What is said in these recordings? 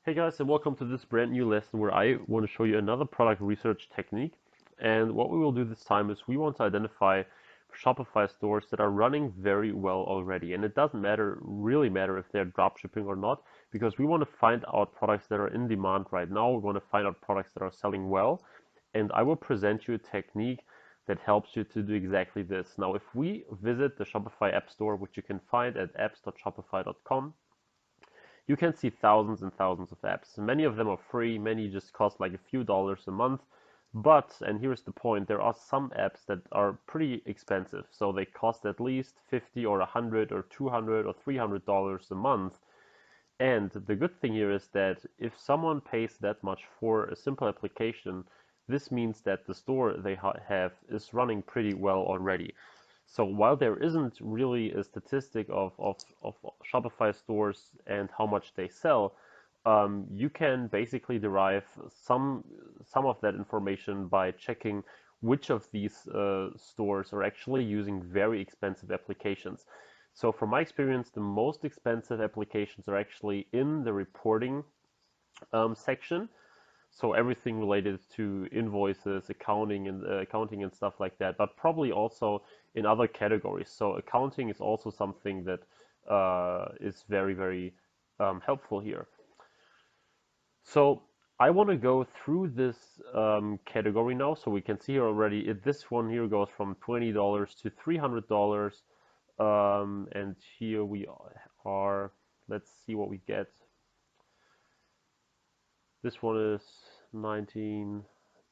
Hey guys, and welcome to this brand new lesson where I want to show you another product research technique. And what we will do this time is we want to identify Shopify stores that are running very well already. And it doesn't really matter if they're dropshipping or not, because we want to find out products that are in demand right now. We want to find out products that are selling well. And I will present you a technique that helps you to do exactly this. Now, if we visit the Shopify App Store, which you can find at apps.shopify.com, you can see thousands and thousands of apps. Many of them are free, many just cost like a few dollars a month. But, and here's the point, there are some apps that are pretty expensive. So they cost at least 50 or 100 or 200 or $300 a month. And the good thing here is that if someone pays that much for a simple application, this means that the store they have is running pretty well already. So while there isn't really a statistic of Shopify stores and how much they sell, you can basically derive some of that information by checking which of these stores are actually using very expensive applications. So from my experience, the most expensive applications are actually in the reporting section. So everything related to invoices, accounting and stuff like that, but probably also in other categories. So accounting is also something that is very helpful here. So I want to go through this category now. So we can see here already this one here goes from $20 to $300. And here we are. Let's see what we get. This one is 19.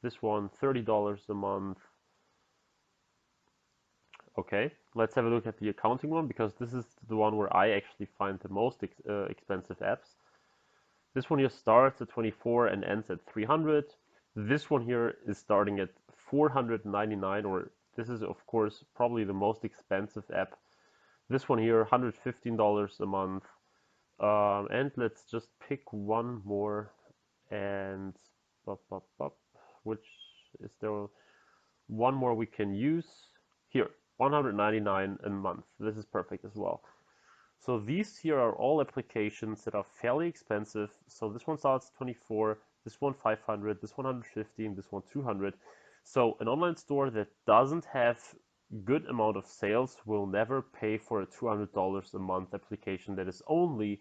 This one $30 a month. Okay, let's have a look at the accounting one, because this is the one where I actually find the most expensive apps. This one here starts at 24 and ends at 300. This one here is starting at 499, or this is of course probably the most expensive app. This one here, $115 a month. And let's just pick one more, and which is there one more we can use here, 199 a month. This is perfect as well. So these here are all applications that are fairly expensive. So this one starts 24, this one 500, this one 150, and this one 200. So an online store that doesn't have good amount of sales will never pay for a $200 a month application that is only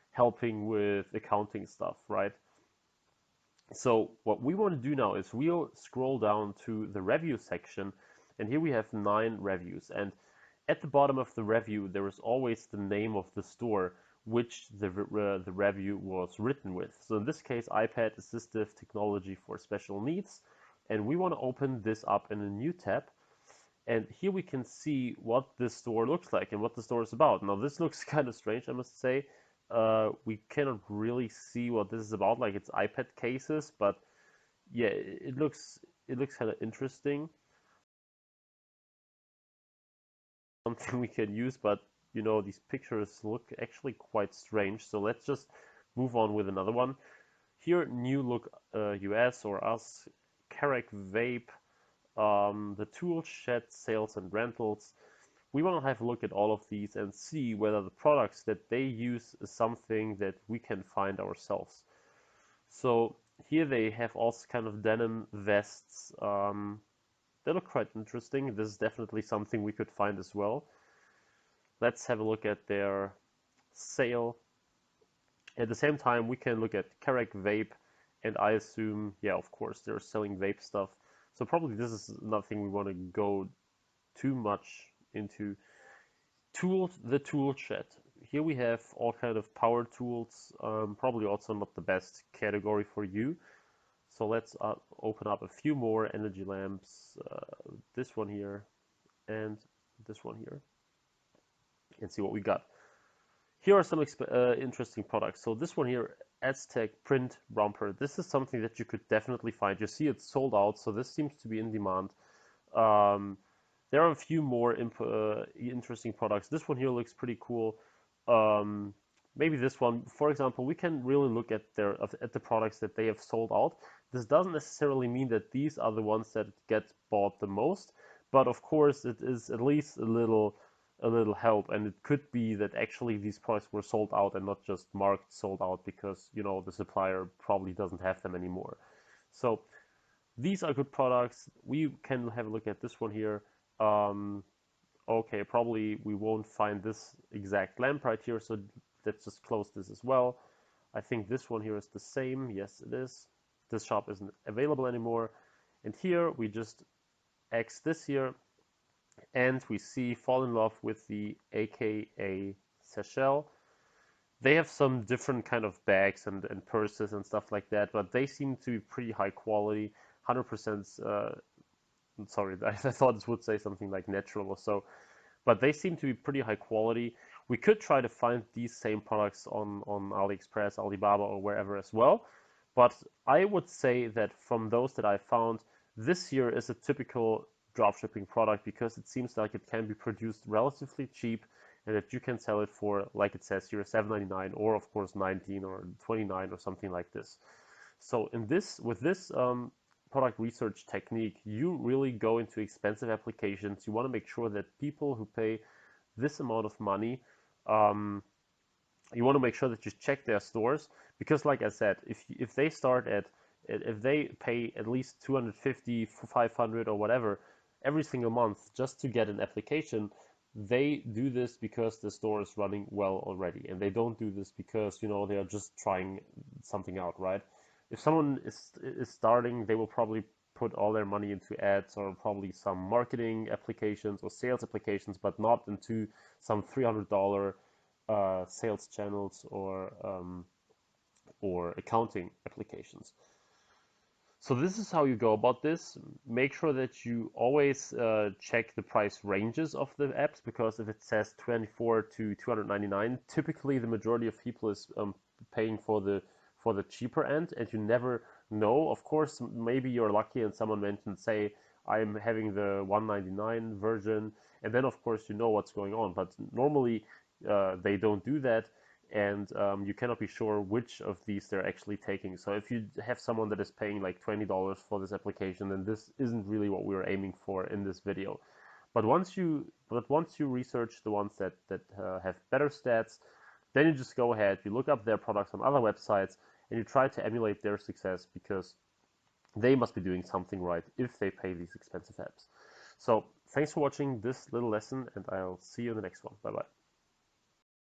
helping with accounting stuff, right? So what we want to do now is we'll scroll down to the review section, and here we have 9 reviews. And at the bottom of the review, there is always the name of the store which the review was written with. So in this case, iPad Assistive Technology for Special Needs. And we want to open this up in a new tab. And here we can see what this store looks like and what the store is about. Now this looks kind of strange, I must say. We cannot really see what this is about, like it's iPad cases, but yeah, it looks kind of interesting. Something we can use, but you know, these pictures look actually quite strange. So let's just move on with another one. Here, New Look US or Us, Carrack Vape, the Tool Shed Sales and Rentals. We want to have a look at all of these and see whether the products that they use is something that we can find ourselves. So here they have also kind of denim vests. They look quite interesting. This is definitely something we could find as well. Let's have a look at their sale. At the same time, we can look at Carrack Vape, and I assume, yeah, of course, they're selling vape stuff. So probably this is nothing we want to go too much into. Tools, the tool shed. Here we have all kind of power tools, probably also not the best category for you. So let's open up a few more energy lamps, this one here, and this one here, and see what we got. Here are some interesting products. So this one here, Aztec Print Romper. This is something that you could definitely find. You see it's sold out, so this seems to be in demand. There are a few more interesting products. This one here looks pretty cool. Maybe this one, for example, we can really look at the products that they have sold out. This doesn't necessarily mean that these are the ones that get bought the most, but of course it is at least a little a little help, and it could be that actually these products were sold out and not just marked sold out because, you know, the supplier probably doesn't have them anymore. So these are good products. We can have a look at this one here. Okay, probably we won't find this exact lamp right here, so let's just close this as well. I think this one here is the same. Yes, it is. This shop isn't available anymore. And here we just X this here, and we see fall in love with the AKA Seychelles. They have some different kind of bags and purses and stuff like that, but they seem to be pretty high quality, 100%. Sorry, I thought this would say something like natural or so, but they seem to be pretty high quality. We could try to find these same products on AliExpress, Alibaba, or wherever as well. But I would say that from those that I found, this here is a typical dropshipping product because it seems like it can be produced relatively cheap and that you can sell it for, like it says here, $7.99 or of course 19 or 29 or something like this. So with this product research technique, you really go into expensive applications. You want to make sure that people who pay this amount of money, you want to make sure that you check their stores because, like I said, if they start at if they pay at least 250, 500 or whatever every single month just to get an application, they do this because the store is running well already, and they don't do this because, you know, they are just trying something out, right? If someone is starting, they will probably put all their money into ads or probably some marketing applications or sales applications, but not into some $300 sales channels or accounting applications. So this is how you go about this. Make sure that you always check the price ranges of the apps, because if it says 24 to 299, typically the majority of people is paying for the cheaper end, and you never know. Of course, maybe you're lucky and someone mentioned, say, I'm having the 199 version, and then of course you know what's going on. But normally they don't do that, and you cannot be sure which of these they're actually taking. So if you have someone that is paying like $20 for this application, then this isn't really what we were aiming for in this video. But once you research the ones that have better stats, then you just go ahead, you look up their products on other websites, and you try to emulate their success, because they must be doing something right if they pay these expensive apps. So thanks for watching this little lesson, and I'll see you in the next one. Bye bye.